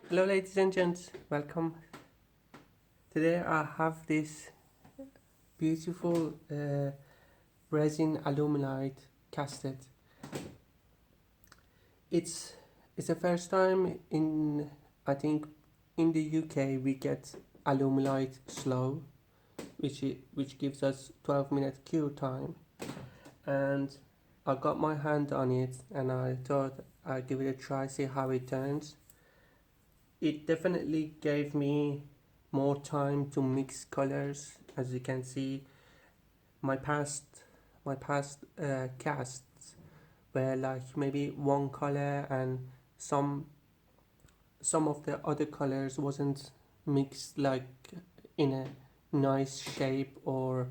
Hello, ladies and gents, welcome. Today I have this beautiful resin aluminite cassette. It's it's the first time in I think in the UK we get aluminite slow, which gives us 12-minute cure time, and I got my hand on it and I thought I'd give it a try, see how it turns. It definitely gave me more time to mix colors. As you can see, my past casts were like maybe one color, and some some of the other colors wasn't mixed like in a nice shape or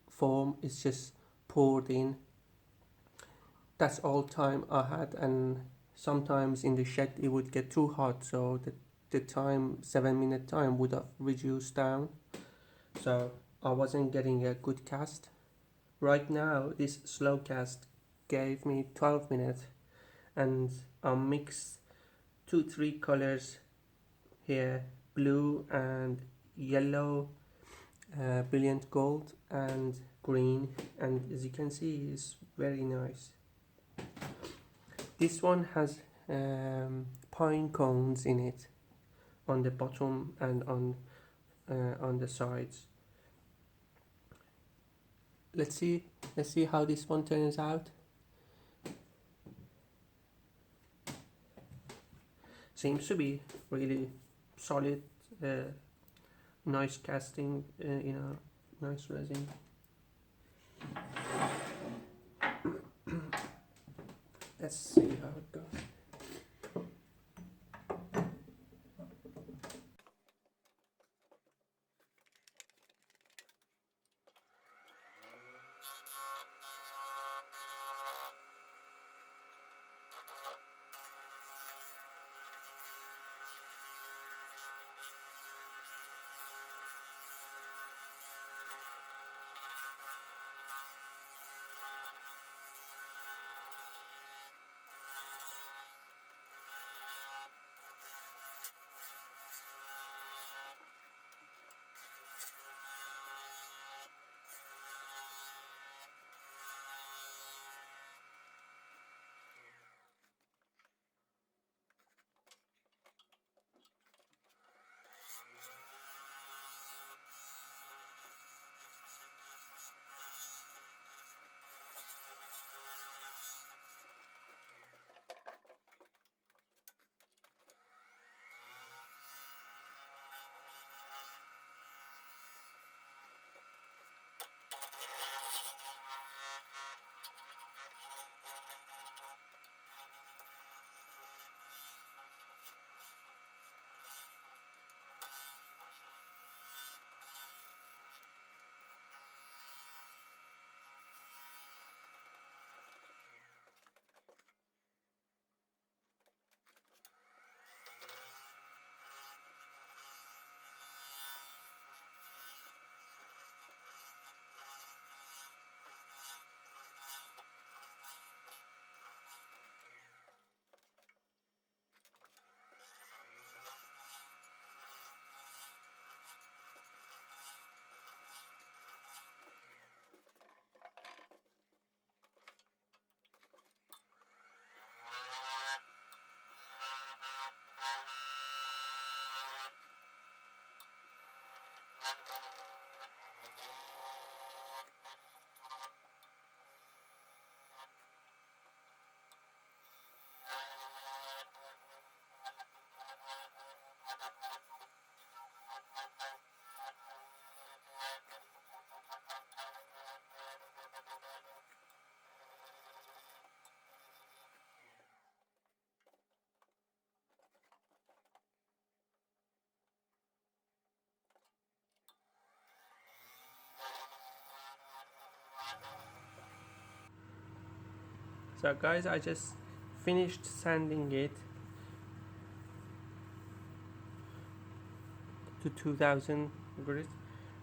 form. It's just poured in. That's all time I had, and sometimes in the shed it would get too hot, so the time 7 minute time would have reduced down, so I wasn't getting a good cast. Right now this slow cast gave me 12 minutes, and I mixed 2 3 colors here: blue and yellow, brilliant gold and green, and as you can see it's very nice. This one has pine cones in it on the bottom and on the sides. Let's see let's see how this one turns out. Seems to be really solid, uh, nice casting, nice resin. Let's see how it goes. So guys, I just finished sanding it to 2000 grit.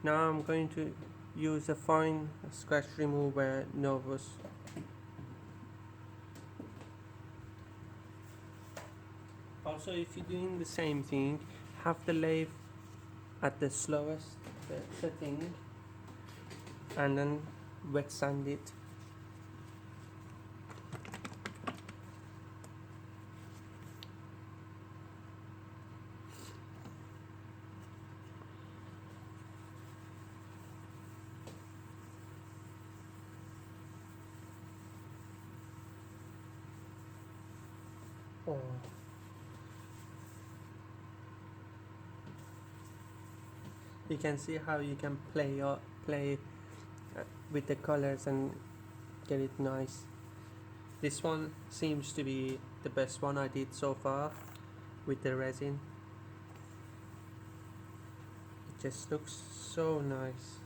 Now I'm going to use a fine scratch remover Novus. Also Also, if you're doing the same thing, have the lathe at the slowest setting and then wet sand it. Oh. You can see how you can play with the colors and get it nice. This one seems to be the best one I did so far with the resin. It just looks so nice.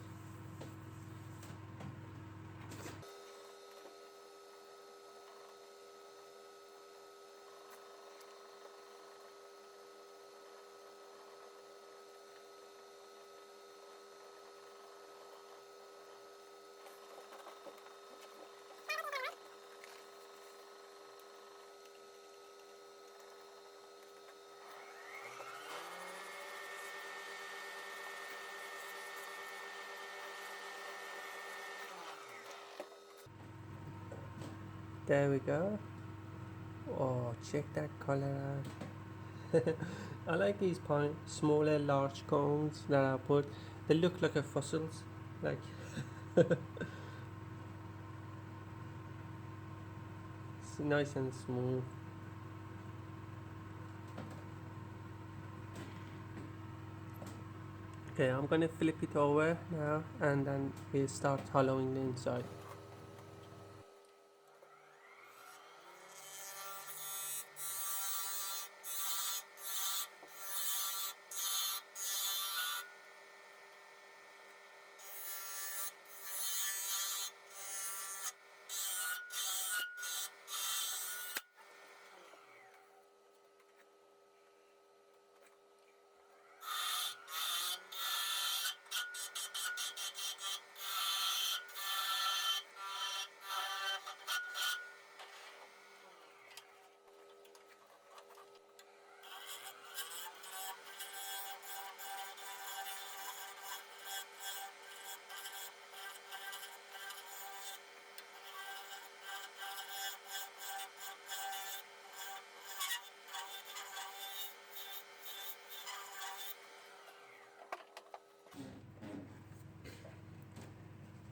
There we go. Oh, check that color out. I like these smaller large cones that I put. They look like a fossils, like it's nice and smooth. Okay, I'm gonna flip it over now and then we'll start hollowing the inside.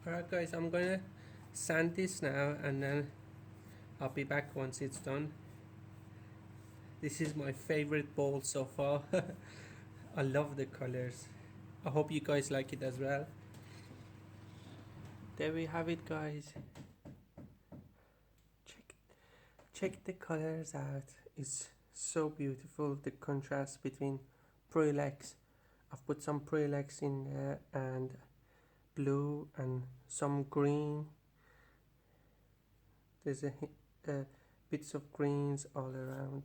Alright guys, I'm gonna sand this now and then I'll be back once it's done. This is my favorite bowl so far. I love the colors. I hope you guys like it as well. There we have it guys. Check the colors out. It's so beautiful, the contrast between Prelex. I've put some Prelex in there and blue and some green. There's bits of greens all around.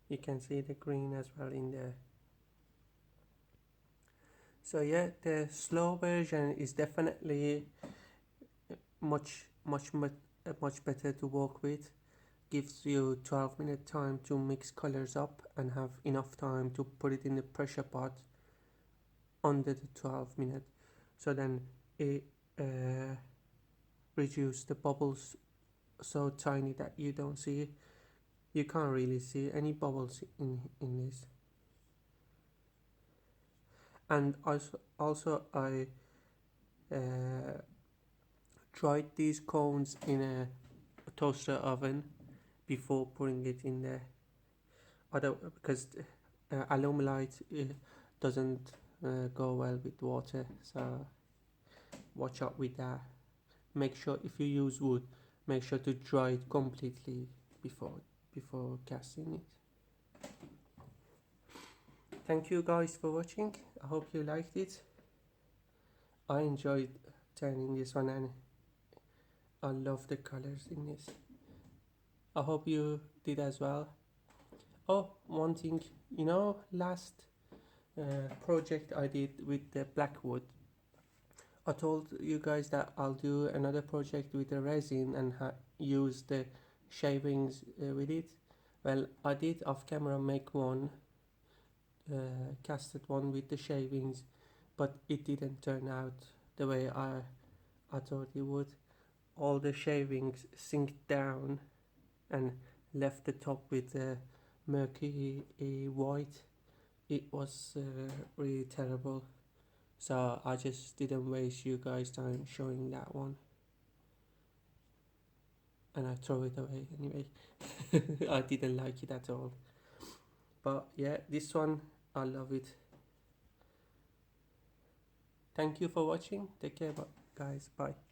You can see the green as well in there. So yeah, the slow version is definitely much better to work with. Gives you 12-minute time to mix colors up and have enough time to put it in the pressure pot under the 12 minute, so then it reduce the bubbles so tiny that you don't see, you can't really see any bubbles in this. And also I dried these cones in a toaster oven before putting it in there, because alumilite doesn't go well with water, so watch out with that. Make sure if you use wood, make sure to dry it completely before casting it. Thank you guys for watching. I hope you liked it. I enjoyed turning this one and I love the colors in this. I hope you did as well. Oh, one thing, last project I did with the blackwood. I told you guys that I'll do another project with the resin and use the shavings with it. Well, I did off camera make one, casted one with the shavings, but it didn't turn out the way I thought it would. All the shavings sink down and left the top with a murky white. It was really terrible. So I just didn't waste you guys' time showing that one, and I throw it away anyway. I didn't like it at all. But yeah, this one I love it. Thank you for watching. Take care, guys. Bye.